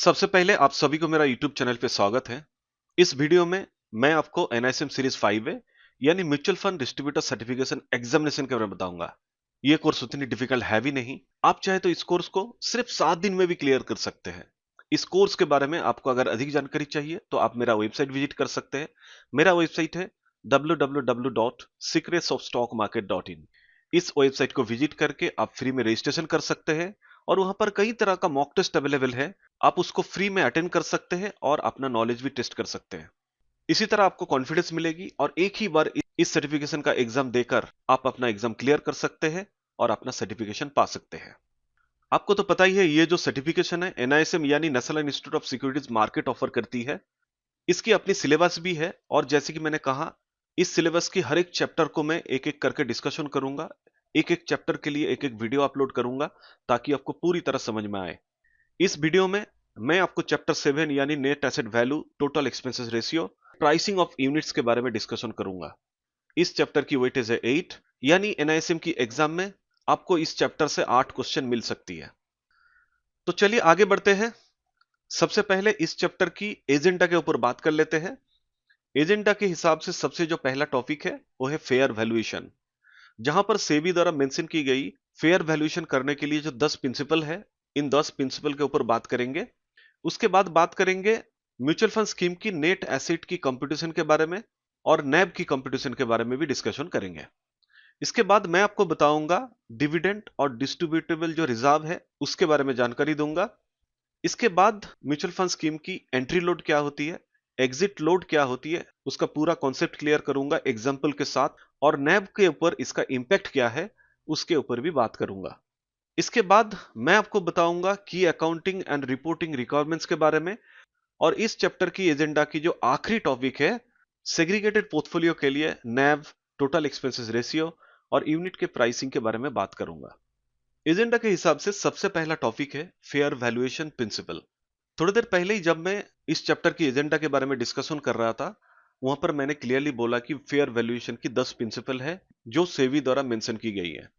सबसे पहले आप सभी को मेरा YouTube चैनल पे स्वागत है। इस वीडियो में मैं आपको NISM सीरीज 5 है यानी mutual fund distributor certification examination के बारे में बताऊंगा। ये कोर्स उतनी डिफिकल्ट है भी नहीं। आप चाहे तो इस कोर्स को सिर्फ 7 दिन में भी क्लियर कर सकते हैं। इस कोर्स के बारे में आपको अगर अधिक जानकारी चाहिए तो आप मेरा वेबसाइट विजिट कर सकते हैं। मेरा वेबसाइट है www.secretsofstockmarket.in। इस वेबसाइट को विजिट करके आप फ्री में रजिस्ट्रेशन कर सकते हैं और वहां पर कई तरह का मॉक टेस्ट अवेलेबल है। आप उसको फ्री में अटेंड कर सकते हैं और अपना नॉलेज भी टेस्ट कर सकते हैं। इसी तरह आपको कॉन्फिडेंस मिलेगी और एक ही बार इस सर्टिफिकेशन का एग्जाम देकर आप अपना एग्जाम क्लियर कर सकते हैं और अपना सर्टिफिकेशन पा सकते हैं। आपको तो पता ही है, ये जो सर्टिफिकेशन है NISM यानी national institute of securities market offer करती है। इसकी अपनी सिलेबस भी है और जैसे कि मैंने कहा, इस सिलेबस की हर एक चैप्टर को मैं एक एक करके डिस्कशन करूंगा। एक एक चैप्टर के लिए एक एक वीडियो अपलोड करूंगा ताकि आपको पूरी तरह समझ में आए। इस वीडियो में मैं आपको चैप्टर 7 यानी net asset value, total expenses ratio, pricing of units के बारे में डिस्कशन करूंगा। इस चैप्टर की वेटेज है 8 यानी NISM की एग्जाम में आपको इस चैप्टर से 8 क्वेश्चन मिल सकती है। तो चलिए आगे बढ़ते हैं। सबसे पहले इस चैप्टर की एजेंडा के ऊपर बात कर लेते हैं। एजेंडा के हिसाब से सबसे जो पहला टॉपिक है वो है फेयर वैल्यूएशन, जहां पर सेबी द्वारा मेंशन की गई फेयर वैल्यूएशन करने के लिए जो 10 प्रिंसिपल है, इन 10 प्रिंसिपल के ऊपर बात करेंगे। उसके बाद बात करेंगे म्यूचुअल फंड स्कीम की नेट एसेट की कंपटीशन के बारे में और नैब की कंपटीशन के बारे में भी डिस्कशन करेंगे। इसके बाद मैं आपको बताऊंगा डिविडेंड और डिस्ट्रीब्यूटेबल जो रिजर्व है उसके बारे में जानकारी दूंगा। इसके बाद म्यूचुअल फंड स्कीम की एंट्री लोड क्या होती है, एग्जिट लोड क्या होती है, उसका पूरा कॉन्सेप्ट क्लियर करूंगा एग्जाम्पल के साथ, और नैब के ऊपर इसका इंपैक्ट क्या है उसके ऊपर भी बात करूंगा। इसके बाद मैं आपको बताऊंगा की अकाउंटिंग एंड रिपोर्टिंग रिक्वायरमेंट्स के बारे में, और इस चैप्टर की एजेंडा की जो आखिरी टॉपिक है सेग्रीगेटेड पोर्टफोलियो के लिए नैव, टोटल एक्सपेंसेस रेशियो और यूनिट के प्राइसिंग के बारे में बात करूंगा। एजेंडा के हिसाब से सबसे पहला टॉपिक है फेयर वैल्यूएशन प्रिंसिपल। थोड़ी देर पहले ही जब मैं इस चैप्टर की एजेंडा के बारे में डिस्कशन कर रहा था, वहां पर मैंने क्लियरली बोला कि फेयर वैल्यूएशन की 10 प्रिंसिपल है जो सेबी द्वारा मेंशन की गई है।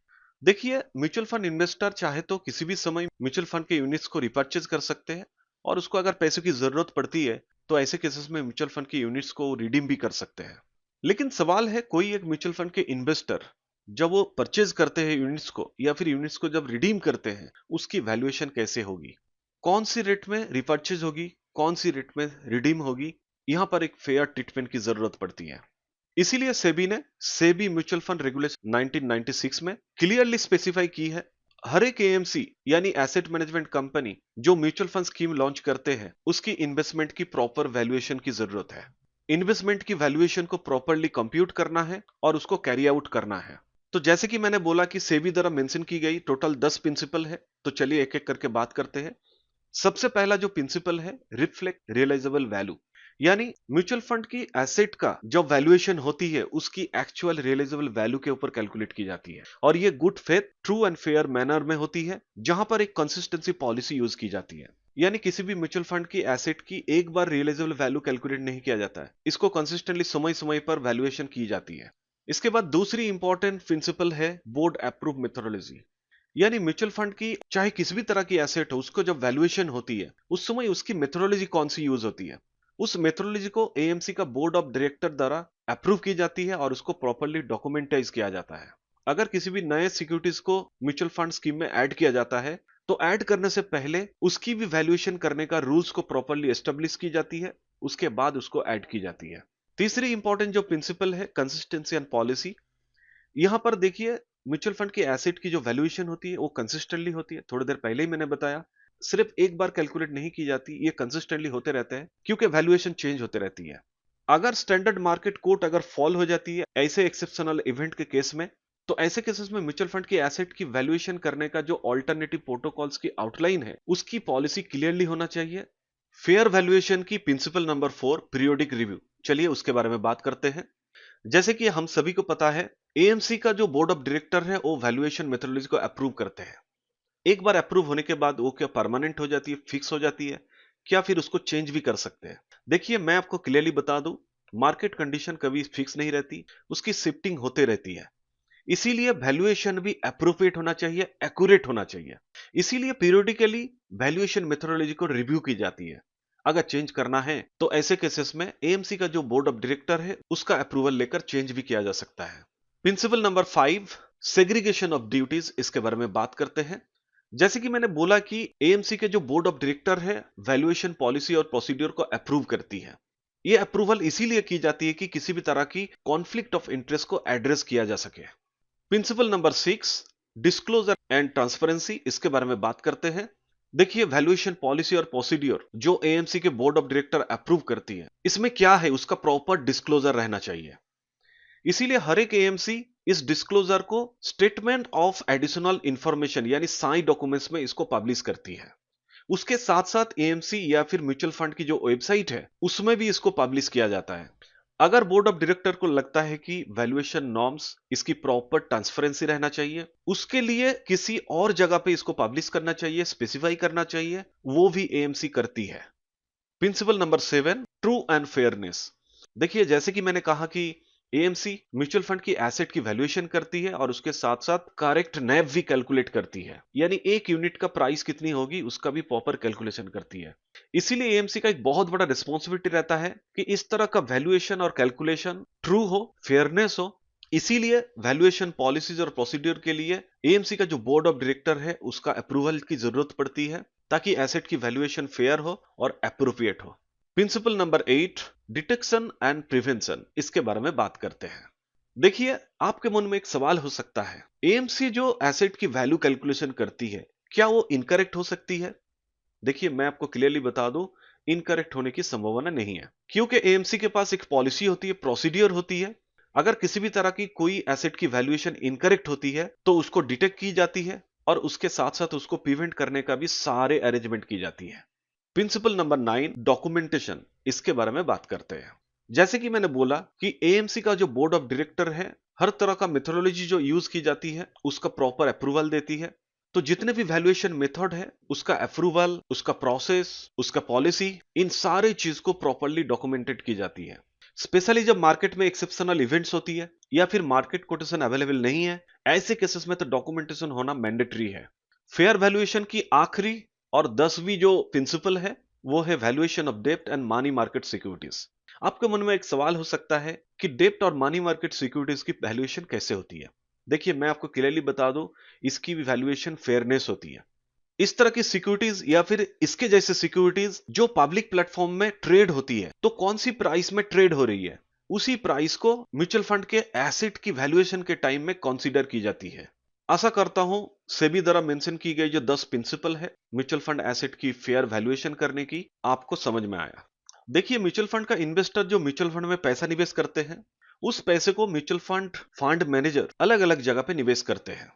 देखिए, म्यूचुअल फंड इन्वेस्टर चाहे तो किसी भी समय म्यूचुअल फंड के यूनिट्स को रिपर्चेज कर सकते हैं और उसको अगर पैसों की जरूरत पड़ती है तो ऐसे केसेस में म्यूचुअल फंड के यूनिट्स को रिडीम भी कर सकते हैं। लेकिन सवाल है, कोई एक म्यूचुअल फंड के इन्वेस्टर जब वो परचेज करते हैं यूनिट्स को या फिर यूनिट्स को जब रिडीम करते हैं, उसकी वैल्यूएशन कैसे होगी, कौन सी रेट में रिपर्चेज होगी, कौन सी रेट में रिडीम होगी, यहां पर एक फेयर ट्रीटमेंट की जरूरत पड़ती है। इसीलिए सेबी ने सेबी म्यूचुअल फंड रेगुलेशन 1996 में क्लियरली स्पेसिफाई की है, हर एक AMC यानी एसेट मैनेजमेंट कंपनी जो म्यूचुअल फंड स्कीम लॉन्च करते हैं उसकी इन्वेस्टमेंट की प्रॉपर वैल्यूएशन की जरूरत है। इन्वेस्टमेंट की वैल्यूएशन को प्रॉपरली कंप्यूट करना है और उसको कैरी आउट करना है। तो जैसे कि मैंने बोला कि सेबी द्वारा मेंशन की गई टोटल 10 प्रिंसिपल है, तो चलिए एक एक करके बात करते हैं। सबसे पहला जो प्रिंसिपल है रिफ्लेक्ट रियलाइजेबल वैल्यू, यानी म्यूचुअल फंड की एसेट का जो वैल्यूएशन होती है उसकी एक्चुअल रियलाइजेबल वैल्यू के ऊपर कैलकुलेट की जाती है, और ये good faith, true and fair manner में होती है, जहां पर एक कंसिस्टेंसी पॉलिसी यूज की जाती है। यानी किसी भी म्यूचुअल फंड की एसेट की एक बार रियलाइजेबल वैल्यू कैलकुलेट नहीं किया जाता है, इसको कंसिस्टेंटली समय समय पर वैल्यूएशन की जाती है। इसके बाद दूसरी इंपॉर्टेंट प्रिंसिपल है बोर्ड अप्रूव मेथोडोलॉजी, यानी म्यूचुअल फंड की चाहे किसी भी तरह की एसेट हो, उसको जब वैल्यूएशन होती है उस समय उसकी मेथोडोलॉजी कौन सी यूज होती है, उस मेथोडोलॉजी को AMC का बोर्ड ऑफ डायरेक्टर द्वारा अप्रूव की जाती है और उसको प्रॉपर्ली डॉक्यूमेंटाइज किया जाता है। अगर किसी भी नए सिक्योरिटीज को म्यूचुअल फंड स्कीम में ऐड किया जाता है तो ऐड करने से पहले उसकी भी वैल्यूएशन करने का रूल्स को प्रॉपर्ली एस्टेब्लिश की जाती है, उसके बाद उसको ऐड की जाती है। तीसरी इंपॉर्टेंट जो प्रिंसिपल है कंसिस्टेंसी एंड पॉलिसी। यहां पर देखिए, म्यूचुअल फंड की एसेट की जो वैल्यूएशन होती है वो कंसिस्टेंटली होती है। थोड़ी देर पहले ही मैंने बताया, सिर्फ एक बार कैलकुलेट नहीं की जाती, ये कंसिस्टेंटली होते रहते हैं क्योंकि वैल्यूएशन चेंज होते रहती है। अगर स्टैंडर्ड मार्केट कोट अगर फॉल हो जाती है ऐसे एक्सेप्शनल इवेंट के केस में, तो ऐसे केसेस में म्यूचुअल फंड की एसेट की वैल्यूएशन करने का जो ऑल्टरनेटिव प्रोटोकॉल्स की आउटलाइन है उसकी पॉलिसी क्लियरली होना चाहिए। फेयर वैल्यूएशन की प्रिंसिपल नंबर 4 पीरियोडिक रिव्यू, चलिए उसके बारे में बात करते हैं। जैसे कि हम सभी को पता है, AMC का जो बोर्ड ऑफ डायरेक्टर है वो वैल्यूएशन मेथोडोलॉजी को अप्रूव करते हैं। एक बार अप्रूव होने के बाद वो क्या परमानेंट हो जाती है, फिक्स हो जाती है, क्या फिर उसको चेंज भी कर सकते हैं? देखिए, मैं आपको क्लियरली बता दूं, मार्केट कंडीशन कभी फिक्स नहीं रहती, उसकी शिफ्टिंग होते रहती है। इसीलिए वैल्यूएशन भी एप्रोप्रिएट होना चाहिए, एक्यूरेट होना चाहिए। इसीलिए पीरियोडिकली वैल्यूएशन मेथोडोलॉजी को रिव्यू की जाती है। अगर चेंज करना है तो ऐसे केसेस में एएमसी का जो बोर्ड ऑफ डायरेक्टर है उसका अप्रूवल लेकर चेंज भी किया जा सकता है। Principle number 5, segregation of duties, इसके बारे में बात करते हैं। जैसे कि मैंने बोला कि एएमसी के जो बोर्ड ऑफ डायरेक्टर है वैल्यूएशन पॉलिसी और प्रोसीड्यूर को अप्रूव करती है। यह अप्रूवल इसीलिए की जाती है कि किसी भी तरह की कॉन्फ्लिक्ट ऑफ इंटरेस्ट को एड्रेस किया जा सके। Principle number 6, disclosure and transparency, इसके बारे में बात करते हैं। देखिए, वैल्यूएशन पॉलिसी और प्रोसीड्यूर जो एएमसी के बोर्ड ऑफ डायरेक्टर अप्रूव करती है, इसमें क्या है, उसका प्रॉपर डिस्क्लोजर रहना चाहिए। इसीलिए हर एक एएमसी इस डिस्क्लोजर को स्टेटमेंट ऑफ एडिशनल इंफॉर्मेशन यानी साई डॉक्यूमेंट्स में इसको पब्लिश करती है। उसके साथ साथ एएमसी या फिर म्यूचुअल फंड की जो वेबसाइट है उसमें भी इसको पब्लिश किया जाता है। अगर बोर्ड ऑफ डायरेक्टर को लगता है कि वैल्यूएशन नॉर्म्स इसकी प्रॉपर ट्रांसपेरेंसी रहना चाहिए, उसके लिए किसी और जगह पे इसको पब्लिश करना चाहिए, स्पेसिफाई करना चाहिए, वो भी एएमसी करती है। Principle number 7, true and fairness. देखिए, जैसे कि मैंने कहा कि एएमसी म्यूचुअल फंड की एसेट की वैल्यूएशन करती है और उसके साथ साथ करेक्ट नैव भी कैलकुलेट करती है, यानी एक यूनिट का प्राइस कितनी होगी उसका भी प्रॉपर कैलकुलेशन करती है। इसीलिए एएमसी का एक बहुत बड़ा रिस्पॉन्सिबिलिटी रहता है कि इस तरह का वैल्यूएशन और कैलकुलेशन ट्रू हो, फेयरनेस हो। इसीलिए वैल्यूएशन पॉलिसीज और प्रोसीड्यूर के लिए एएमसी का जो बोर्ड ऑफ डायरेक्टर है उसका अप्रूवल की जरूरत पड़ती है ताकि एसेट की वैल्यूएशन फेयर हो और एप्रोप्रिएट हो। Principle number 8, detection and prevention, इसके बारे में बात करते हैं। देखिए, आपके मन में एक सवाल हो सकता है, एएमसी जो एसेट की वैल्यू कैलकुलेशन करती है क्या वो इनकरेक्ट हो सकती है? देखिए, मैं आपको क्लियरली बता दूं, इनकरेक्ट होने की संभावना नहीं है, क्योंकि एएमसी के पास एक पॉलिसी होती है, प्रोसीड्यूर होती है। अगर किसी भी तरह की कोई एसेट की वैल्यूएशन इनकरेक्ट होती है तो उसको डिटेक्ट की जाती है और उसके साथ साथ उसको प्रिवेंट करने का भी सारे अरेंजमेंट की जाती है। प्रिंसिपल नंबर 9, डॉक्यूमेंटेशन, इसके बारे में बात करते हैं। जैसे कि मैंने बोला कि एएमसी का जो बोर्ड ऑफ डायरेक्टर है हर तरह का मेथोडोलॉजी जो यूज की जाती है उसका प्रॉपर अप्रूवल देती है। तो जितने भी वैल्यूएशन मेथड है उसका अप्रूवल, उसका प्रोसेस, उसका पॉलिसी, इन सारे चीज को प्रॉपरली डॉक्यूमेंटेड की जाती है। स्पेशली जब मार्केट में एक्सेप्शनल इवेंट्स होती है या फिर मार्केट कोटेशन अवेलेबल नहीं है, ऐसे केसेस में तो डॉक्यूमेंटेशन होना मैंडेटरी है। फेयर वैल्यूएशन की आखिरी और 10वीं जो प्रिंसिपल है वो है वैल्यूएशन ऑफ डेब्ट एंड मनी मार्केट सिक्योरिटीज। आपके मन में एक सवाल हो सकता है कि डेब्ट और मनी मार्केट सिक्योरिटीज की वैल्यूएशन कैसे होती है? देखिए, मैं आपको क्लियरली बता दूं, इसकी भी वैल्यूएशन फेयरनेस होती है। इस तरह की सिक्योरिटीज या फिर इसके जैसे सिक्योरिटीज जो पब्लिक प्लेटफॉर्म में ट्रेड होती है, तो कौन सी प्राइस में ट्रेड हो रही है उसी प्राइस को म्यूचुअल फंड के एसेट की वैल्यूएशन के टाइम में कंसीडर की जाती है। आशा करता हूं सेबी द्वारा मेंशन की गई जो 10 प्रिंसिपल है म्यूचुअल फंड एसेट की फेयर वैल्यूएशन करने की, आपको समझ में आया। देखिए, म्यूचुअल फंड का इन्वेस्टर जो म्यूचुअल फंड में पैसा निवेश करते हैं उस पैसे को म्यूचुअल फंड मैनेजर अलग अलग जगह पे निवेश करते हैं,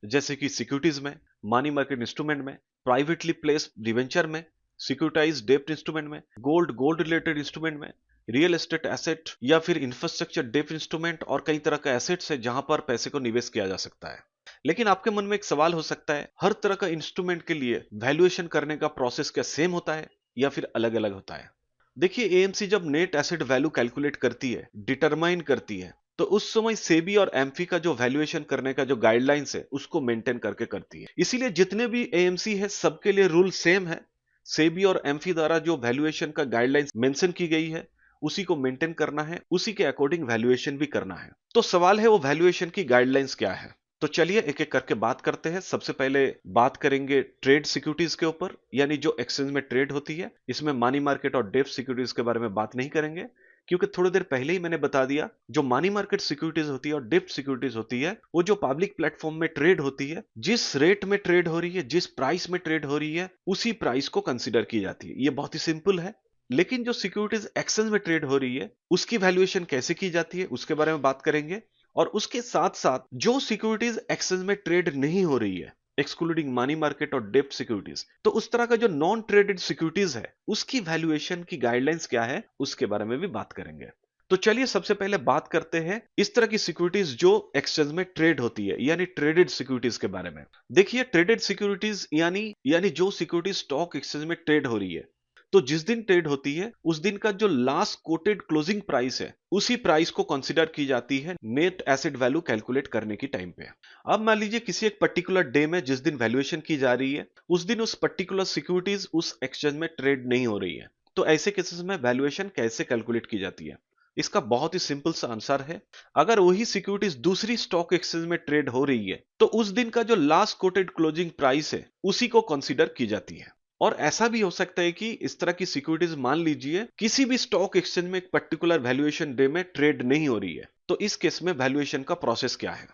जैसे कि सिक्योरिटीज में, मनी मार्केट इंस्ट्रूमेंट में, प्राइवेटली प्लेस्ड डिवेंचर में, सिक्योरिटाइज डेब्ट इंस्ट्रूमेंट में, गोल्ड रिलेटेड इंस्ट्रूमेंट में, रियल एस्टेट एसेट या फिर इंफ्रास्ट्रक्चर डेब्ट इंस्ट्रूमेंट और कई तरह का एसेट्स है जहां पर पैसे को निवेश किया जा सकता है। लेकिन आपके मन में एक सवाल हो सकता है, हर तरह का इंस्ट्रूमेंट के लिए वैल्यूएशन करने का प्रोसेस क्या सेम होता है या फिर अलग अलग होता है? देखिए, एएमसी जब नेट एसेट वैल्यू कैलकुलेट करती है, डिटरमाइन करती है, तो उस समय सेबी और एमफी का जो वैल्यूएशन करने का जो गाइडलाइंस है उसको मेंटेन करके करती है। इसीलिए जितने भी एएमसी है सबके लिए रूल सेम है। सेबी और एमफी द्वारा जो वैल्यूएशन का गाइडलाइंस मेंशन की गई है उसी को मेंटेन करना है, उसी के अकॉर्डिंग वैल्यूएशन भी करना है। तो सवाल है वो वैल्यूएशन की गाइडलाइंस क्या है? तो चलिए एक एक करके बात करते हैं। सबसे पहले बात करेंगे ट्रेड सिक्योरिटीज के ऊपर, यानी जो एक्सचेंज में ट्रेड होती है। इसमें मनी मार्केट और डेब्ट सिक्योरिटीज के बारे में बात नहीं करेंगे, क्योंकि थोड़ी देर पहले ही मैंने बता दिया, जो मनी मार्केट सिक्योरिटीज होती है और डेब्ट सिक्योरिटीज होती है वो जो पब्लिक प्लेटफॉर्म में ट्रेड होती है, जिस रेट में ट्रेड हो रही है, जिस प्राइस में ट्रेड हो रही है, उसी प्राइस को कंसिडर की जाती है। ये बहुत ही सिंपल है। लेकिन जो सिक्योरिटीज एक्सचेंज में ट्रेड हो रही है उसकी वैल्यूएशन कैसे की जाती है उसके बारे में बात करेंगे। और उसके साथ साथ जो सिक्योरिटीज एक्सचेंज में ट्रेड नहीं हो रही है, एक्सक्लूडिंग मनी मार्केट और डेब्ट सिक्योरिटीज, तो उस तरह का जो नॉन ट्रेडेड सिक्योरिटीज है उसकी वैल्यूएशन की गाइडलाइंस क्या है उसके बारे में भी बात करेंगे। तो चलिए सबसे पहले बात करते हैं इस तरह की सिक्योरिटीज जो एक्सचेंज में ट्रेड होती है, यानी ट्रेडेड सिक्योरिटीज के बारे में। देखिए, ट्रेडेड सिक्योरिटीज यानी जो सिक्योरिटी स्टॉक एक्सचेंज में ट्रेड हो रही है, तो जिस दिन ट्रेड होती है उस दिन का जो लास्ट कोटेड क्लोजिंग प्राइस है उसी प्राइस को कंसीडर की जाती है नेट एसेट वैल्यू कैलकुलेट करने की टाइम पे। अब मान लीजिए किसी एक पर्टिकुलर डे में जिस दिन वैल्यूएशन की जा रही है उस दिन उस पर्टिकुलर सिक्योरिटीज उस एक्सचेंज में ट्रेड नहीं हो रही है, तो ऐसे केसेस में वैल्यूएशन कैसे कैलकुलेट की जाती है? इसका बहुत ही सिंपल सा आंसर है, अगर वही सिक्योरिटीज दूसरी स्टॉक एक्सचेंज में ट्रेड हो रही है तो उस दिन का जो लास्ट कोटेड क्लोजिंग प्राइस है उसी को कंसीडर की जाती है। और ऐसा भी हो सकता है कि इस तरह की सिक्योरिटीज मान लीजिए किसी भी स्टॉक एक्सचेंज में एक पर्टिकुलर वैल्यूएशन डे में ट्रेड नहीं हो रही है, तो इस केस में वैल्यूएशन का प्रोसेस क्या है?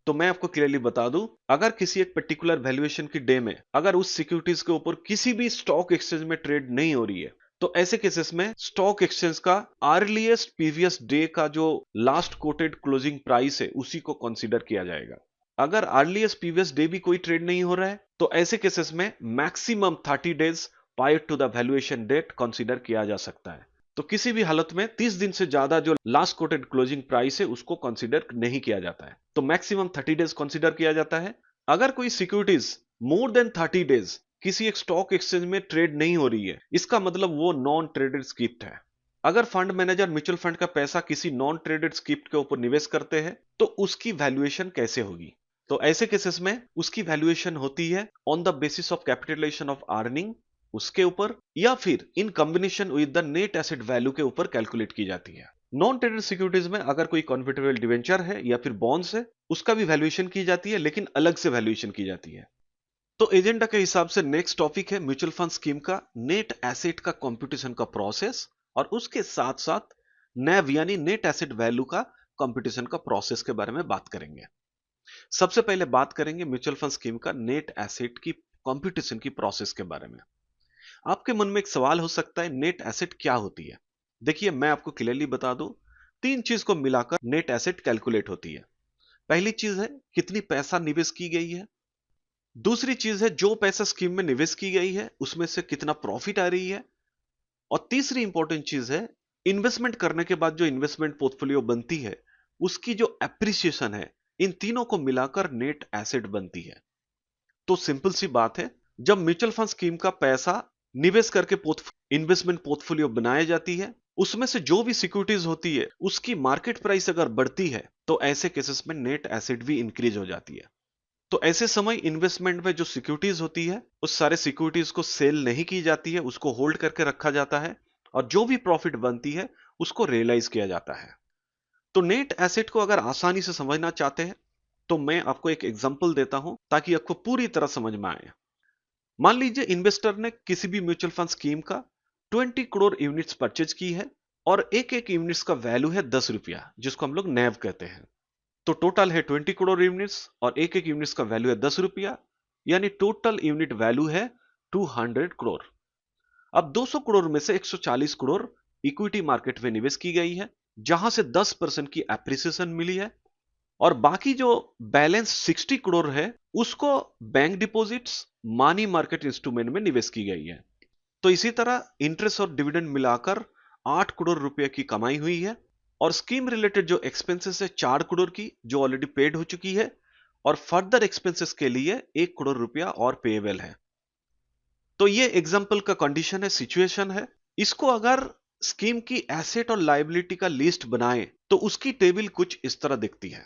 तो मैं आपको क्लियरली बता दूं, अगर किसी एक पर्टिकुलर वैल्यूएशन की डे में अगर उस सिक्योरिटीज के ऊपर किसी भी स्टॉक एक्सचेंज में ट्रेड नहीं हो रही है तो ऐसे केसेस में स्टॉक एक्सचेंज का अर्लीस्ट प्रीवियस डे का जो लास्ट कोटेड क्लोजिंग प्राइस है उसी को कंसीडर किया जाएगा। अगर अर्लीस्ट प्रीवियस डे भी कोई ट्रेड नहीं हो रहा है तो ऐसे केसेस में maximum 30 days prior to the valuation date consider किया जा सकता है। तो किसी भी हालत में 30 दिन से ज्यादा जो लास्ट कोटेड क्लोजिंग प्राइस है उसको कंसीडर नहीं किया जाता है, तो मैक्सिमम 30 डेज कंसीडर किया जाता है। अगर कोई सिक्योरिटीज मोर देन 30 डेज किसी एक स्टॉक एक्सचेंज में ट्रेड नहीं हो रही है, इसका मतलब वो नॉन ट्रेडेड स्किप्ट है। अगर फंड मैनेजर म्यूचुअल फंड का पैसा किसी नॉन ट्रेडेड स्किप्ट के ऊपर निवेश करते हैं तो उसकी वैल्यूएशन कैसे होगी? तो ऐसे केसेस में उसकी वैल्यूएशन होती है on the basis of capitalization of earning उसके ऊपर, या फिर in combination with the net asset value के ऊपर कैलकुलेट की जाती है। नॉन ट्रेडेड सिक्योरिटीज में अगर कोई कन्वर्टेबल डिवेंचर है या फिर बॉन्ड्स है उसका भी वैल्यूएशन की जाती है, लेकिन अलग से वैल्यूएशन की जाती है। तो एजेंडा के हिसाब से नेक्स्ट टॉपिक है म्यूचुअल फंड स्कीम का नेट एसेट का कंप्यूटेशन का प्रोसेस, और उसके साथ साथ नैव यानी नेट एसेट वैल्यू का कंप्यूटेशन का प्रोसेस के बारे में बात करेंगे। सबसे पहले बात करेंगे म्यूचुअल फंड स्कीम का नेट एसेट की कंप्यूटेशन की प्रोसेस के बारे में। आपके मन में एक सवाल हो सकता है, नेट एसेट क्या होती है? देखिए मैं आपको क्लियरली बता दूं, तीन चीज को मिलाकर नेट एसेट कैलकुलेट होती है। पहली चीज है कितनी पैसा निवेश की गई है, दूसरी चीज है जो पैसा स्कीम में निवेश की गई है उसमें से कितना प्रॉफिट आ रही है, और तीसरी इंपॉर्टेंट चीज है इन्वेस्टमेंट करने के बाद जो इन्वेस्टमेंट पोर्टफोलियो बनती है उसकी जो एप्रिसिएशन है। इन तीनों को मिलाकर नेट एसेट बनती है। तो सिंपल सी बात है, जब म्यूचुअल फंड स्कीम का पैसा निवेश करके इन्वेस्टमेंट पोर्टफोलियो बनाई जाती है उसमें से जो भी सिक्योरिटीज होती है उसकी मार्केट प्राइस अगर बढ़ती है तो ऐसे केसेस में नेट एसेट भी इंक्रीज हो जाती है। तो ऐसे समय इन्वेस्टमेंट में जो सिक्योरिटीज होती है उस सारे सिक्योरिटीज को सेल नहीं की जाती है, उसको होल्ड करके रखा जाता है, और जो भी प्रॉफिट बनती है उसको रियलाइज किया जाता है। तो नेट एसेट को अगर आसानी से समझना चाहते हैं तो मैं आपको एक एग्जांपल देता हूं ताकि आपको पूरी तरह समझ में आए। मान लीजिए इन्वेस्टर ने किसी भी म्यूचुअल फंड स्कीम का 20 करोड़ यूनिट्स परचेज की है और एक एक यूनिट्स का वैल्यू है 10 रुपया, जिसको हम लोग नैव कहते हैं। तो टोटल है 20 करोड़ यूनिट्स और एक एक यूनिट्स का वैल्यू है 10 रुपया, यानी टोटल यूनिट वैल्यू है 200 करोड़। अब 200 करोड़ में से 140 करोड़ इक्विटी मार्केट में निवेश की गई है जहां से 10% की एप्रिसिएशन मिली है, और बाकी जो बैलेंस 60 करोड़ है उसको bank deposits money market instrument में निवेश की गई है। तो इसी तरह इंटरेस्ट और डिविडेंड मिलाकर 8 करोड़ रुपए की कमाई हुई है, और स्कीम रिलेटेड जो एक्सपेंसेस है 4 करोड़ की जो ऑलरेडी पेड हो चुकी है, और फर्दर एक्सपेंसेस के लिए 1 करोड़ रुपया और पेएबल है। तो ये एग्जांपल का कंडीशन है, सिचुएशन है। इसको अगर स्कीम की एसेट और लायबिलिटी का लिस्ट बनाएं तो उसकी टेबल कुछ इस तरह दिखती है।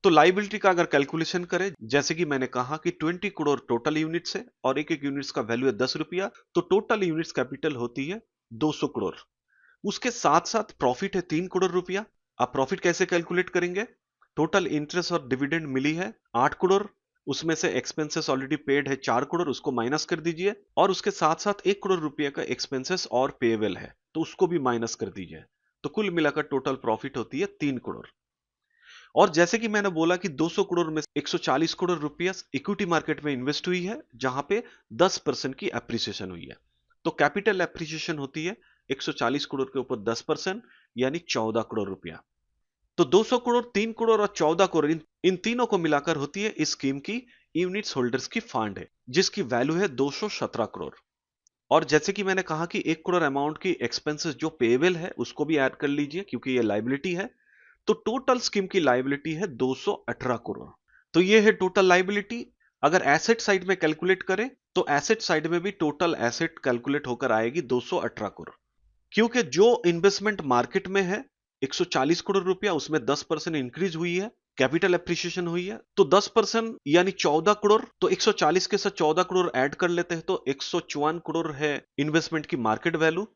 तो लायबिलिटी का अगर कैलकुलेशन करें, जैसे कि मैंने कहा कि 20 करोड़ टोटल यूनिट्स है और एक एक यूनिट्स का वैल्यू है 10 रुपया, तो टोटल यूनिट्स कैपिटल होती है 200 करोड़। उसके साथ साथ प्रॉफिट है 3 करोड़ रुपया। आप प्रॉफिट कैसे कैलकुलेट करेंगे? टोटल इंटरेस्ट और डिविडेंड मिली है 8 करोड़, उसमें से एक्सपेंसेस ऑलरेडी पेड है 4 करोड़, उसको माइनस कर दीजिए, और उसके साथ साथ 1 करोड़ रुपया का एक्सपेंसेस और पेएबल है तो उसको भी माइनस कर दीजिए। तो कुल मिलाकर टोटल प्रॉफिट होती है 3 करोड़। और जैसे कि मैंने बोला कि 200 करोड़ में 140 करोड़ रुपया इक्विटी मार्केट में इन्वेस्ट हुई है जहां पे 10% की एप्रिसिएशन हुई है। तो कैपिटल एप्रिसिएशन होती है 140 करोड़ के ऊपर 10%, यानी 14 करोड़ रुपया। तो 200 करोड़, 3 करोड़ और 14 करोड़ इन तीनों को मिलाकर होती है इस स्कीम की यूनिट्स होल्डर्स की फंड है जिसकी वैल्यू है 217 करोड़। और जैसे कि मैंने कहा कि 1 करोड़ अमाउंट की एक्सपेंसेस जो पेएबल है उसको भी ऐड कर लीजिए क्योंकि ये लायबिलिटी है। तो टोटल स्कीम की लायबिलिटी है 218 करोड़। तो ये है टोटल लायबिलिटी। अगर एसेट साइड में कैलकुलेट करें तो एसेट साइड में भी टोटल एसेट कैलकुलेट होकर आएगी 218 करोड़। क्योंकि जो इन्वेस्टमेंट मार्केट में है 140 करोड़ रुपया, उसमें 10% इंक्रीज हुई है, कैपिटल एप्रिसिएशन हुई है, तो 10% यानी 14 करोड़, तो 140 के साथ 14 करोड़ ऐड कर लेते हैं तो 154 करोड़ है इन्वेस्टमेंट की मार्केट वैल्यू।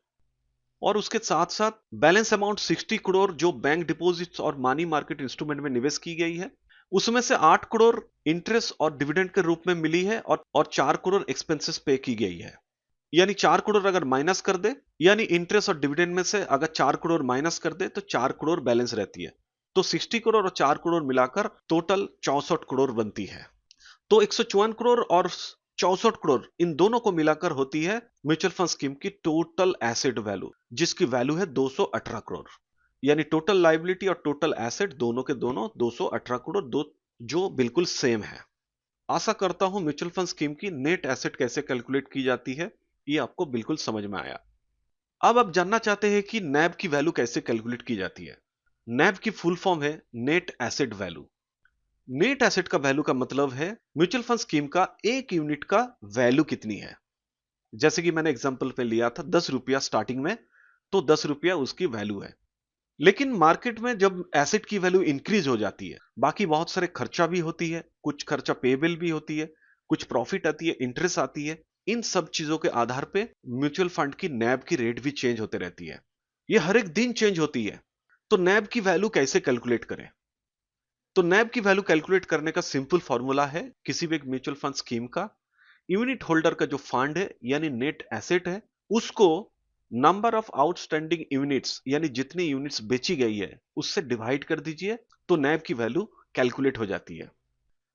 और उसके साथ साथ बैलेंस अमाउंट 60 करोड़ जो बैंक डिपॉजिट्स और मनी मार्केट इंस्ट्रूमेंट में निवेश की गई है, उसमें से 8 करोड़ इंटरेस्ट और डिविडेंड के रूप में मिली है और 4 करोड़ एक्सपेंसेस पे की गई है। यानी 4 करोड़ अगर माइनस कर दे, यानी इंटरेस्ट और डिविडेंड में से अगर 4 करोड़ माइनस कर दे तो 4 करोड़ बैलेंस रहती है। तो 60 करोड़ और 4 करोड़ मिलाकर टोटल 64 करोड़ बनती है। तो 154 करोड़ और 64 करोड़ इन दोनों को मिलाकर होती है म्यूचुअल फंड स्कीम की टोटल एसेट वैल्यू, जिसकी वैल्यू है 218 करोड़। यानी टोटल लायबिलिटी और टोटल एसेट दोनों के दोनों 218 करोड़, दो जो बिल्कुल सेम है। आशा करता हूं म्यूचुअल फंड स्कीम की नेट एसेट कैसे कैलकुलेट की जाती है ये आपको बिल्कुल समझ में आया। अब आप जानना चाहते हैं कि नैब की वैल्यू कैसे कैलकुलेट की जाती है। नैब की फुल फॉर्म है net asset value. Net asset का वैल्यू का मतलब है म्यूचुअल फंड स्कीम का एक यूनिट का वैल्यू कितनी है। जैसे कि मैंने एग्जांपल पे लिया था 10 रुपया स्टार्टिंग में, तो 10 रुपया उसकी वैल्यू है। लेकिन मार्केट में जब एसेट की वैल्यू इंक्रीज हो जाती है, बाकी बहुत सारे खर्चा भी होती है, कुछ खर्चा पेएबल भी होती है, कुछ प्रॉफिट आती है, इंटरेस्ट आती है, इन सब चीजों के आधार पे म्यूचुअल फंड की नैब की रेट भी चेंज होते रहती है। ये हर एक दिन चेंज होती है। तो नैब की वैल्यू कैसे कैलकुलेट करें? तो नैब की वैल्यू कैलकुलेट करने का सिंपल फॉर्मूला है किसी भी एक म्यूचुअल फंड स्कीम का यूनिट होल्डर का जो फंड है यानी नेट एसेट है, उसको नंबर ऑफ आउटस्टैंडिंग यूनिट्स यानी जितनी यूनिट्स बेची गई है उससे डिवाइड कर दीजिए, तो नैब की वैल्यू कैलकुलेट हो जाती है।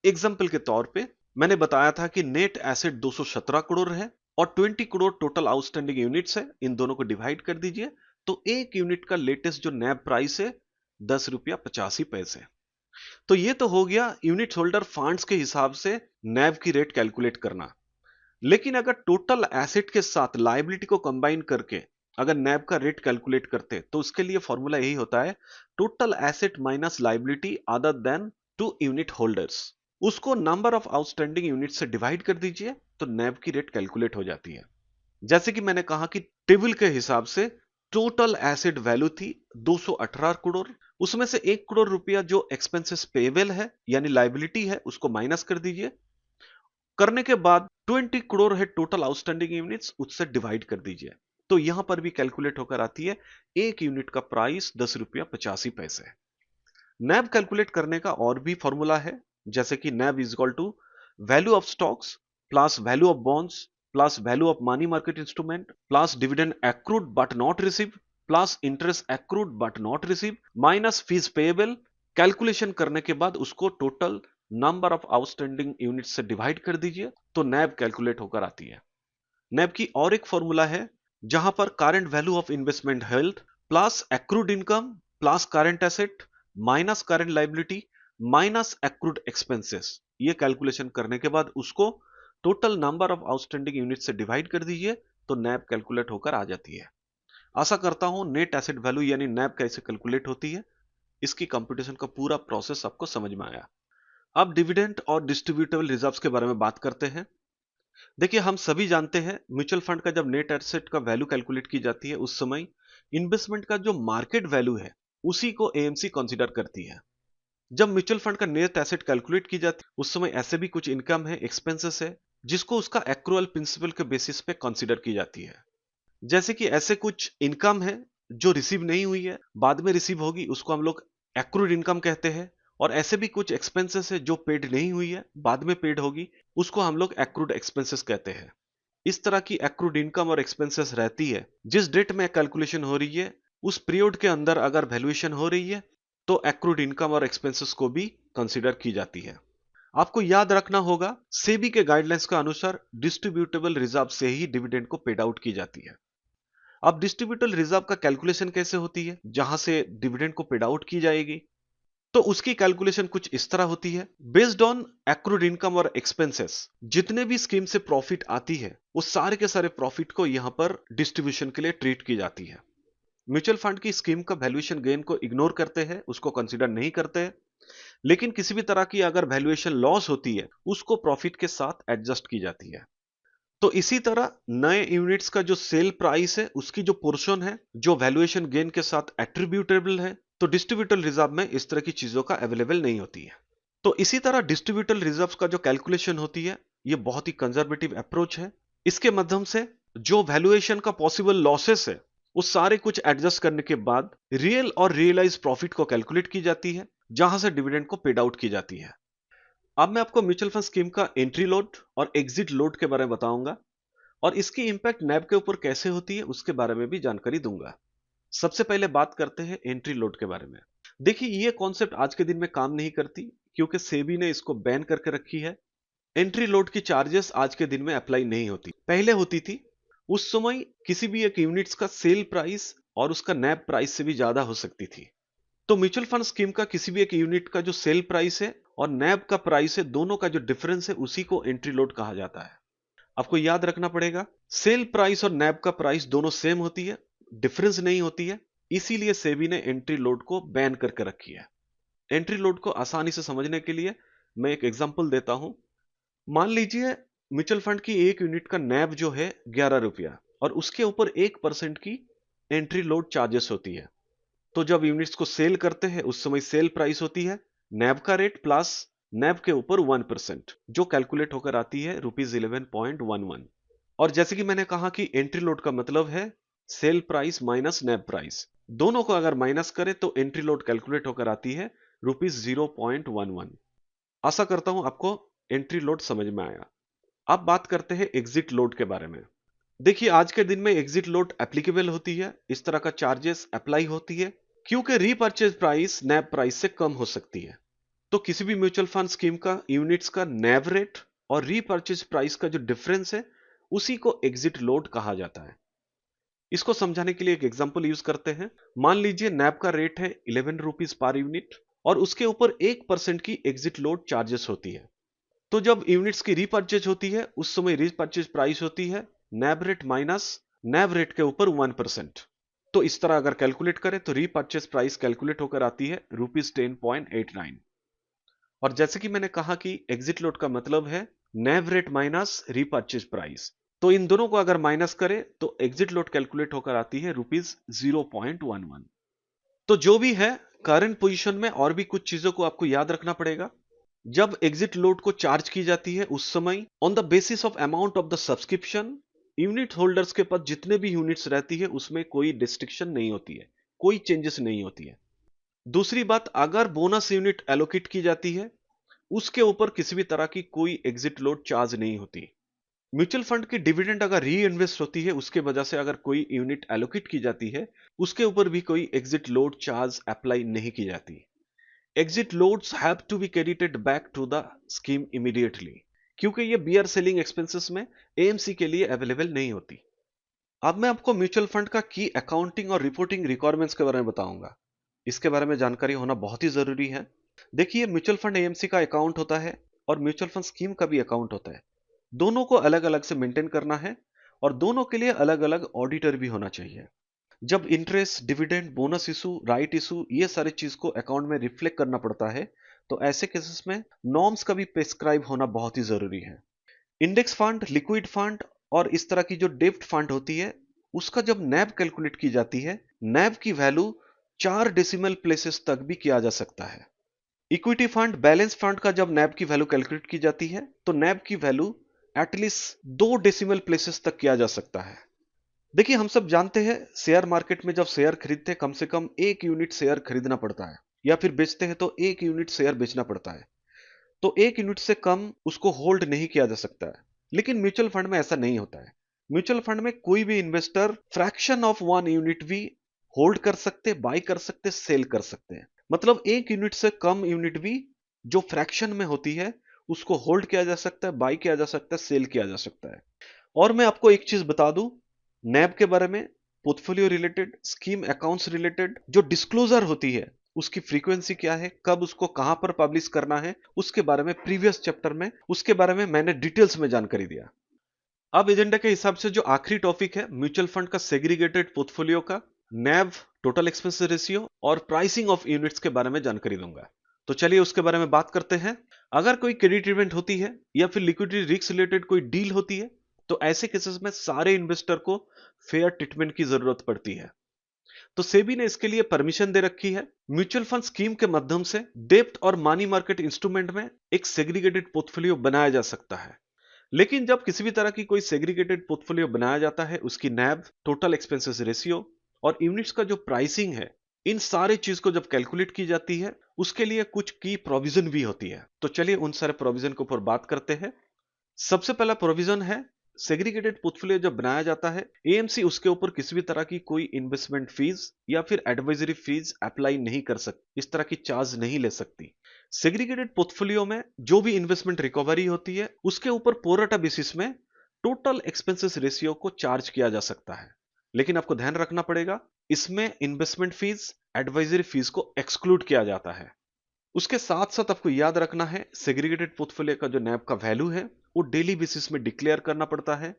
एग्जाम्पल के तौर पे मैंने बताया था कि नेट एसेट 217 करोड़ है और 20 करोड़ टोटल आउटस्टैंडिंग यूनिट्स है, इन दोनों को डिवाइड कर दीजिए तो एक यूनिट का लेटेस्ट जो नैब प्राइस है 10 रुपया 85 पैसे। तो ये तो हो गया यूनिट होल्डर फंड्स के हिसाब से नैब की रेट कैलकुलेट करना। लेकिन अगर टोटल एसेट के साथ लायबिलिटी को कंबाइन करके अगर नैब का रेट कैलकुलेट करते तो उसके लिए फॉर्मूला यही होता है total asset minus liability other than to unit holders. उसको नंबर ऑफ आउटस्टैंडिंग यूनिट से डिवाइड कर दीजिए तो नैब की रेट कैलकुलेट हो जाती है। जैसे कि मैंने कहा कि टेबल के हिसाब से टोटल एसेट वैल्यू थी 218 करोड़, उसमें से 1 करोड़ रुपया जो एक्सपेंसेस पेएबल है यानी लायबिलिटी है उसको माइनस कर दीजिए। करने के बाद 20 करोड़ है टोटल आउटस्टैंडिंग यूनिट्स, उससे डिवाइड कर दीजिए तो यहां पर भी कैलकुलेट होकर आती है एक यूनिट का प्राइस 10 रुपया 85 पैसे। नैब कैलकुलेट करने का और भी फॉर्मूला है, जैसे कि NAV is equal to value of stocks plus value of bonds plus value of money market instrument plus dividend accrued but not receive plus interest accrued but not receive minus fees payable. Calculation करने के बाद उसको total number of outstanding unit से divide कर दीजिए तो नैब calculate होकर आती है। नैब की और एक फॉर्मूला है जहां पर current value of investment held plus accrued income plus current asset minus current liability minus accrued expenses, ये कैलकुलेशन करने के बाद उसको total number of outstanding unit से डिवाइड कर दीजिए तो नैब कैलकुलेट होकर आ जाती है। आशा करता हूं नेट एसेट वैल्यू यानी नैब कैसे कैलकुलेट होती है इसकी कंप्यूटेशन का पूरा प्रोसेस आपको समझ में आया। अब डिविडेंड और डिस्ट्रीब्यूटेबल रिजर्व्स के बारे में बात करते हैं। देखिए हम सभी जानते हैं म्यूचुअल फंड का जब नेट एसेट का वैल्यू कैलकुलेट की जाती है उस समय इन्वेस्टमेंट का जो मार्केट वैल्यू है उसी को एएमसी कंसीडर करती है। जब म्यूचुअल फंड का नेट एसेट कैलकुलेट की जाती है उस समय ऐसे भी कुछ इनकम है, एक्सपेंसेस है, जिसको उसका एक्रूअल प्रिंसिपल के बेसिस पे कंसीडर की जाती है। जैसे कि ऐसे कुछ इनकम है जो रिसीव नहीं हुई है, बाद में रिसीव होगी, उसको हम लोग एक्रूड इनकम कहते हैं। और ऐसे भी कुछ एक्सपेंसेस है जो पेड नहीं हुई है, बाद में पेड होगी, उसको हम लोग एक्रूड एक्सपेंसेस कहते हैं। इस तरह की एक्रूड इनकम और एक्सपेंसेस रहती है। जिस डेट में कैलकुलेशन हो रही है उस पीरियड के अंदर अगर वैल्यूएशन हो रही है तो एक्रूड इनकम और एक्सपेंसेस को भी कंसीडर की जाती है। आपको याद रखना होगा सेबी के गाइडलाइंस के अनुसार डिस्ट्रीब्यूटेबल रिजर्व से ही डिविडेंड को पेड आउट की जाती है। अब डिस्ट्रीब्यूटेबल रिजर्व का कैलकुलेशन कैसे होती है, जहां से डिविडेंड को पेड आउट की जाएगी, तो उसकी कैलकुलेशन कुछ इस तरह होती है। बेस्ड ऑन एक्रूड इनकम और एक्सपेंसेस जितने भी स्कीम से प्रॉफिट आती है वो सारे के सारे प्रॉफिट को यहां पर डिस्ट्रीब्यूशन के लिए ट्रीट की जाती है। म्यूचुअल फंड की स्कीम का वैल्यूएशन गेन को इग्नोर करते हैं, उसको कंसीडर नहीं करते हैं। लेकिन किसी भी तरह की अगर वैल्यूएशन लॉस होती है उसको प्रॉफिट के साथ एडजस्ट की जाती है। तो इसी तरह नए यूनिट्स का जो सेल प्राइस है उसकी जो पोर्शन है जो वैल्यूएशन गेन के साथ एट्रीब्यूटेबल है, तो डिस्ट्रीब्यूटेबल रिजर्व में इस तरह की चीजों का अवेलेबल नहीं होती है। तो इसी तरह डिस्ट्रीब्यूटेबल रिजर्व्स का जो कैलकुलेशन होती है ये बहुत ही कंजर्वेटिव अप्रोच है। इसके माध्यम से जो वैल्यूएशन का पॉसिबल लॉसेस है उस सारे कुछ एडजस्ट करने के बाद रियल और रियलाइज प्रॉफिट को कैलकुलेट की जाती है, जहां से डिविडेंड को पेड आउट की जाती है। अब मैं आपको म्यूचुअल फंड स्कीम का एंट्री लोड और एग्जिट लोड के बारे में बताऊंगा और इसकी इंपैक्ट नैब के ऊपर कैसे होती है उसके बारे में भी जानकारी दूंगा। सबसे पहले बात करते हैं एंट्री लोड के बारे में। देखिए ये कॉन्सेप्ट आज के दिन में काम नहीं करती क्योंकि सेबी ने इसको बैन करके रखी है। एंट्री लोड की चार्जेस आज के दिन में अप्लाई नहीं होती, पहले होती थी। उस समय किसी भी एक यूनिट्स का सेल प्राइस और उसका नैब प्राइस से भी ज्यादा हो सकती थी। तो म्यूचुअल फंड स्कीम का किसी भी एक यूनिट का जो सेल प्राइस है और नैब का प्राइस है, दोनों का जो डिफरेंस है उसी को एंट्री लोड कहा जाता है। आपको याद रखना पड़ेगा, सेल प्राइस और नैब का प्राइस दोनों सेम होती है, डिफरेंस नहीं होती है। इसीलिए सेबी ने एंट्री लोड को बैन करके रखी है। एंट्री लोड को आसानी से समझने के लिए मैं एक एग्जांपल देता हूं। मान लीजिए म्यूचुअल फंड की एक यूनिट का नैब जो है 11 रुपया और उसके ऊपर 1% की एंट्री लोड चार्जेस होती है। तो जब यूनिट्स को सेल करते हैं उस समय सेल प्राइस होती है नैब का रेट प्लस नैब के ऊपर 1%, जो कैलकुलेट होकर आती है ₹11.11। और जैसे कि मैंने कहा कि एंट्री लोड का मतलब है सेल प्राइस माइनस नैब प्राइस, दोनों को अगर माइनस करें तो एंट्री लोड कैलकुलेट होकर आती है ₹0.11। आशा करता हूं आपको एंट्री लोड समझ में आया। अब बात करते हैं एग्जिट लोड के बारे में। देखिए आज के दिन में एग्जिट लोड एप्लीकेबल होती है, इस तरह का चार्जेस अप्लाई होती है क्योंकि रीपर्चेज प्राइस नैब प्राइस से कम हो सकती है। तो किसी भी म्यूचुअल फंड स्कीम का यूनिट्स का नैब रेट और रीपर्चेज प्राइस का जो डिफरेंस है उसी को एग्जिट लोड कहा जाता है। इसको समझाने के लिए एक एग्जांपल यूज करते हैं। मान लीजिए नैब का रेट है 11 रुपीज पर यूनिट और उसके ऊपर 1% की एग्जिट लोड चार्जेस होती है। तो जब यूनिट्स की रीपर्चेज होती है उस समय रीपर्चेज प्राइस होती है नैब रेट माइनस नैब रेट के ऊपर 1%। तो इस तरह अगर कैलकुलेट करें तो रीपर्चेज प्राइस कैलकुलेट होकर आती है ₹10.89। और जैसे कि मैंने कहा कि एग्जिट लोड का मतलब है नैव रेट माइनस रीपर्चेज प्राइस, तो इन दोनों को अगर माइनस करें तो एग्जिट लोड कैलकुलेट होकर आती है ₹0.11। तो जो भी है करंट पोजीशन में और भी कुछ चीजों को आपको याद रखना पड़ेगा। जब एग्जिट लोड को चार्ज की जाती है उस समय on the basis of amount of the subscription, unit holders के पास जितने भी यूनिट्स रहती है उसमें कोई डिस्ट्रिक्शन नहीं होती है, कोई चेंजेस नहीं होती है। दूसरी बात, अगर बोनस यूनिट एलोकेट की जाती है उसके ऊपर किसी भी तरह की कोई एग्जिट लोड चार्ज नहीं होती। म्यूचुअल फंड की डिविडेंड अगर री इन्वेस्ट होती है उसके वजह से अगर कोई यूनिट एलोकेट की जाती है उसके ऊपर भी कोई एग्जिट लोड चार्ज अप्लाई नहीं की जाती। Exit loads have to be credited back to the scheme immediately, क्योंकि ये बियर सेलिंग एक्सपेंसेस में एएमसी के लिए अवेलेबल नहीं होती। अब मैं आपको म्यूचुअल फंड का की अकाउंटिंग और रिपोर्टिंग रिक्वायरमेंट्स के बारे में बताऊंगा। इसके बारे में जानकारी होना बहुत ही जरूरी है। देखिए म्यूचुअल फंड एएमसी का अकाउंट होता है और म्यूचुअल फंड स्कीम का भी अकाउंट होता है। दोनों को अलग अलग से मेंटेन करना है और दोनों के लिए अलग अलग ऑडिटर भी होना चाहिए। जब interest, dividend, bonus issue, right issue, ये सारी चीज को अकाउंट में रिफ्लेक्ट करना पड़ता है, तो ऐसे केसेस में नॉर्म्स का भी प्रिस्क्राइब होना बहुत ही जरूरी है। इंडेक्स फंड, लिक्विड फंड और इस तरह की जो डेब्ट फंड होती है उसका जब नैब कैलकुलेट की जाती है, नैब की वैल्यू 4 डेसिमल प्लेसेस तक भी किया जा सकता है। इक्विटी फंड, बैलेंस फंड का जब नैब की वैल्यू कैलकुलेट की जाती है तो नैब की वैल्यू एटलीस्ट 2 डेसिमल प्लेसेस तक किया जा सकता है। देखिए हम सब जानते हैं शेयर मार्केट में जब शेयर खरीदते हैं कम से कम 1 यूनिट शेयर खरीदना पड़ता है, या फिर बेचते हैं तो 1 यूनिट शेयर बेचना पड़ता है। तो 1 यूनिट से कम उसको होल्ड नहीं किया जा सकता है। लेकिन म्यूचुअल फंड में ऐसा नहीं होता है। म्यूचुअल फंड में कोई भी इन्वेस्टर फ्रैक्शन ऑफ 1 यूनिट भी होल्ड कर सकते, बाय कर सकते, सेल कर सकते हैं। मतलब 1 यूनिट से कम यूनिट भी जो फ्रैक्शन में होती है उसको होल्ड किया जा सकता है, बाय किया जा सकता है, सेल किया जा सकता है। और मैं आपको एक चीज बता दूं नैब के बारे में, portfolio related, scheme accounts related जो डिस्क्लोजर होती है उसकी फ्रीक्वेंसी क्या है, कब उसको कहां पर पब्लिश करना है, उसके बारे में प्रीवियस चैप्टर में उसके बारे में मैंने डिटेल्स में जानकारी दिया। अब एजेंडा के हिसाब से जो आखिरी टॉपिक है म्यूचुअल फंड का सेग्रीगेटेड पोर्टफोलियो का नैव, टोटल एक्सपेंस रेशियो और प्राइसिंग ऑफ यूनिट्स के बारे में जानकारी दूंगा। तो चलिए उसके बारे में बात करते हैं। अगर कोई क्रेडिट इवेंट होती है या फिर लिक्विडिटी रिस्क रिलेटेड कोई डील होती है तो ऐसे केसेस में सारे इन्वेस्टर को फेयर ट्रीटमेंट की जरूरत पड़ती है। तो सेबी ने इसके लिए परमिशन दे रखी है। म्यूचुअल फंड स्कीम के माध्यम से डेब्ट और मनी मार्केट इंस्ट्रूमेंट में एक सेग्रीगेटेड पोर्टफोलियो बनाया जा सकता है। लेकिन जब किसी भी तरह की कोई सेग्रीगेटेड पोर्टफोलियो बनाया जाता है, उसकी नैब, टोटल एक्सपेंसेस रेशियो और यूनिट्स का जो प्राइसिंग है, इन सारे चीज को जब कैलकुलेट की जाती है, उसके लिए कुछ की प्रोविजन भी होती है। तो चलिए उन सारे प्रोविजन के ऊपर बात करते हैं। सबसे पहला प्रोविजन है, सेग्रीगेटेड पोर्टफोलियो जब बनाया जाता है, एएमसी उसके ऊपर किसी भी तरह की कोई इन्वेस्टमेंट फीस या फिर एडवाइजरी फीस अप्लाई नहीं कर सकती, इस तरह की चार्ज नहीं ले सकती। सेग्रीगेटेड पोर्टफोलियो में जो भी इन्वेस्टमेंट रिकवरी होती है, उसके ऊपर प्रोरेटा बेसिस में टोटल एक्सपेंसेस रेशियो को चार्ज किया जा सकता है। लेकिन आपको ध्यान रखना पड़ेगा, इसमें इन्वेस्टमेंट फीस, एडवाइजरी फीस को एक्सक्लूड किया जाता है। उसके साथ साथ आपको याद रखना है, सेग्रीगेटेड पोर्टफोलियो का जो नैब का वैल्यू है, वो डेली बेसिस में डिक्लेयर करना पड़ता है।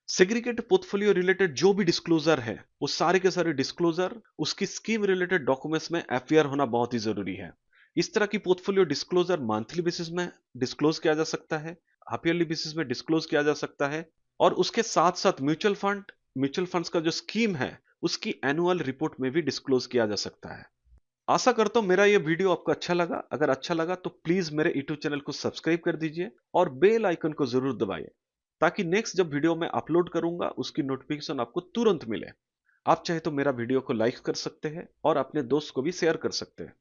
सेग्रीगेटेड पोर्टफोलियो रिलेटेड जो भी डिस्क्लोजर है, वो सारे के सारे डिस्क्लोजर उसकी स्कीम रिलेटेड डॉक्यूमेंट्स में अपीयर होना बहुत ही जरूरी है। इस तरह की पोर्टफोलियो डिस्क्लोजर मंथली बेसिस में डिस्क्लोज किया जा सकता है, हाफ ईयरली बेसिस में डिस्क्लोज किया जा सकता है, और उसके साथ साथ म्यूचुअल फंड्स का जो स्कीम है, उसकी एनुअल रिपोर्ट में भी डिस्क्लोज किया जा सकता है। आशा करता हूं मेरा ये वीडियो आपको अच्छा लगा। अगर अच्छा लगा तो प्लीज मेरे यूट्यूब चैनल को सब्सक्राइब कर दीजिए और बेल आइकन को जरूर दबाइए, ताकि नेक्स्ट जब वीडियो मैं अपलोड करूंगा, उसकी नोटिफिकेशन आपको तुरंत मिले। आप चाहे तो मेरा वीडियो को लाइक कर सकते हैं और अपने दोस्त को भी शेयर कर सकते हैं।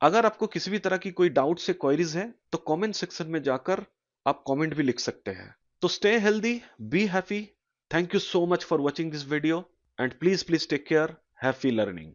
अगर आपको किसी भी तरह की कोई डाउट से क्वेरीज है, तो कमेंट सेक्शन में जाकर आप कमेंट भी लिख सकते हैं। तो stay healthy, be happy. Thank you so much for watching this video and please take care. Happy learning.